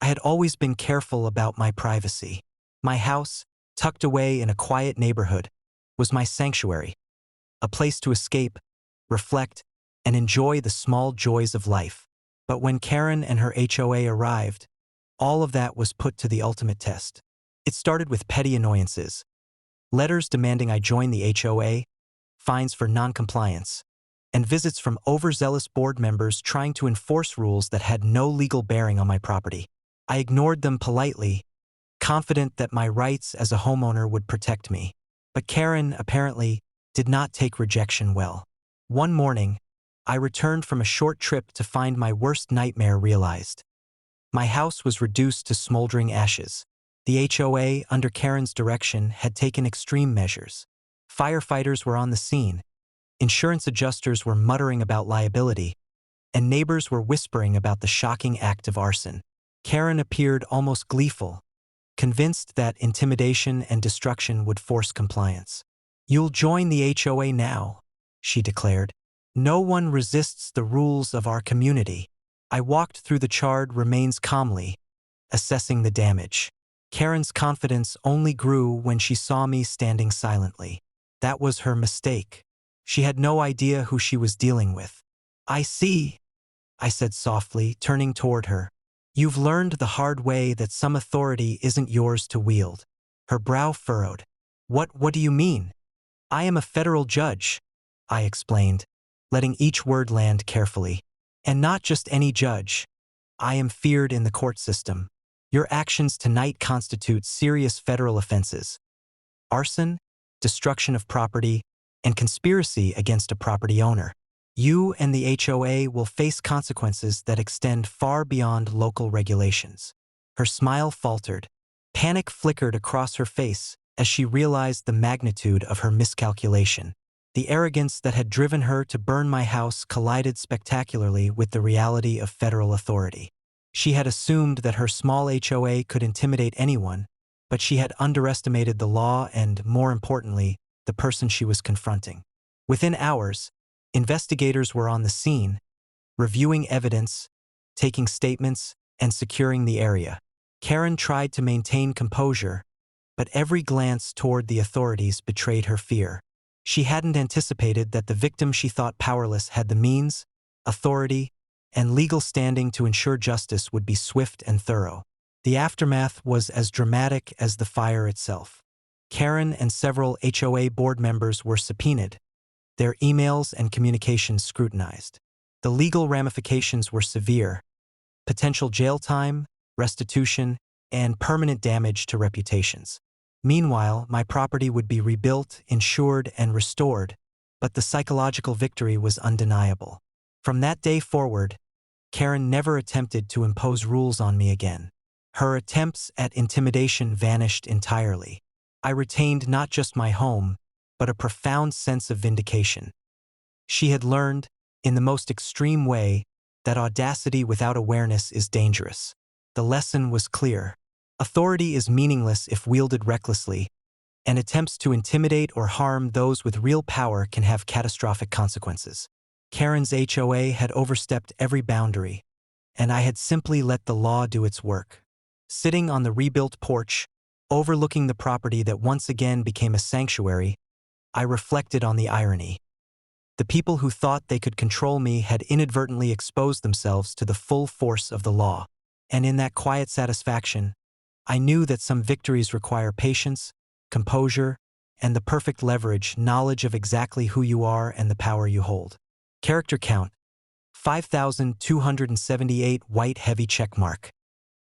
I had always been careful about my privacy. My house, tucked away in a quiet neighborhood, was my sanctuary, a place to escape, reflect, and enjoy the small joys of life. But when Karen and her HOA arrived, all of that was put to the ultimate test. It started with petty annoyances, letters demanding I join the HOA, fines for noncompliance, and visits from overzealous board members trying to enforce rules that had no legal bearing on my property. I ignored them politely, confident that my rights as a homeowner would protect me. But Karen, apparently, did not take rejection well. One morning, I returned from a short trip to find my worst nightmare realized. My house was reduced to smoldering ashes. The HOA, under Karen's direction, had taken extreme measures. Firefighters were on the scene, insurance adjusters were muttering about liability, and neighbors were whispering about the shocking act of arson. Karen appeared almost gleeful, convinced that intimidation and destruction would force compliance. "You'll join the HOA now," she declared. "No one resists the rules of our community." I walked through the charred remains calmly, assessing the damage. Karen's confidence only grew when she saw me standing silently. That was her mistake. She had no idea who she was dealing with. "I see," I said softly, turning toward her. "You've learned the hard way that some authority isn't yours to wield." Her brow furrowed. What do you mean?" "I am a federal judge," I explained, letting each word land carefully. "And not just any judge. I am feared in the court system. Your actions tonight constitute serious federal offenses: arson, destruction of property, and conspiracy against a property owner. You and the HOA will face consequences that extend far beyond local regulations." Her smile faltered. Panic flickered across her face as she realized the magnitude of her miscalculation. The arrogance that had driven her to burn my house collided spectacularly with the reality of federal authority. She had assumed that her small HOA could intimidate anyone, but she had underestimated the law and, more importantly, the person she was confronting. Within hours, investigators were on the scene, reviewing evidence, taking statements, and securing the area. Karen tried to maintain composure, but every glance toward the authorities betrayed her fear. She hadn't anticipated that the victim she thought powerless had the means, authority, and legal standing to ensure justice would be swift and thorough. The aftermath was as dramatic as the fire itself. Karen and several HOA board members were subpoenaed, their emails and communications scrutinized. The legal ramifications were severe: potential jail time, restitution, and permanent damage to reputations. Meanwhile, my property would be rebuilt, insured, and restored, but the psychological victory was undeniable. From that day forward, Karen never attempted to impose rules on me again. Her attempts at intimidation vanished entirely. I retained not just my home, but a profound sense of vindication. She had learned, in the most extreme way, that audacity without awareness is dangerous. The lesson was clear. Authority is meaningless if wielded recklessly, and attempts to intimidate or harm those with real power can have catastrophic consequences. Karen's HOA had overstepped every boundary, and I had simply let the law do its work. Sitting on the rebuilt porch, overlooking the property that once again became a sanctuary, I reflected on the irony. The people who thought they could control me had inadvertently exposed themselves to the full force of the law. And in that quiet satisfaction, I knew that some victories require patience, composure, and the perfect leverage, knowledge of exactly who you are and the power you hold. Character count: 5,278 white heavy checkmark.